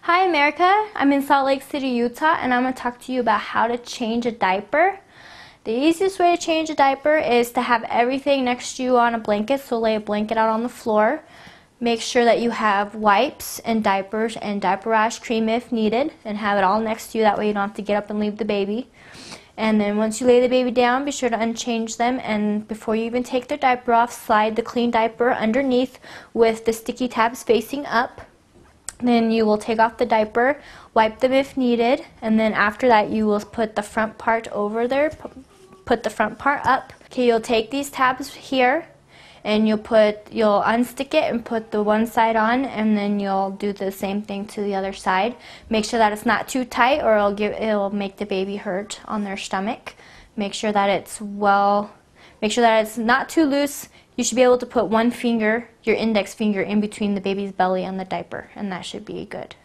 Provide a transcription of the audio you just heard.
Hi America, I'm in Salt Lake City, Utah, and I'm going to talk to you about how to change a diaper. The easiest way to change a diaper is to have everything next to you on a blanket, so lay a blanket out on the floor. Make sure that you have wipes and diapers and diaper rash cream if needed, and have it all next to you, that way you don't have to get up and leave the baby. And then once you lay the baby down, be sure to unchange them, and before you even take their diaper off, slide the clean diaper underneath with the sticky tabs facing up. Then you will take off the diaper, wipe them if needed, and then after that you will put the front part over there, put the front part up. Okay, you'll take these tabs here and you'll unstick it and put the one side on, and then you'll do the same thing to the other side. Make sure that it's not too tight or it'll make the baby hurt on their stomach. Make sure that it's not too loose. You should be able to put one finger, your index finger, in between the baby's belly and the diaper, and that should be good.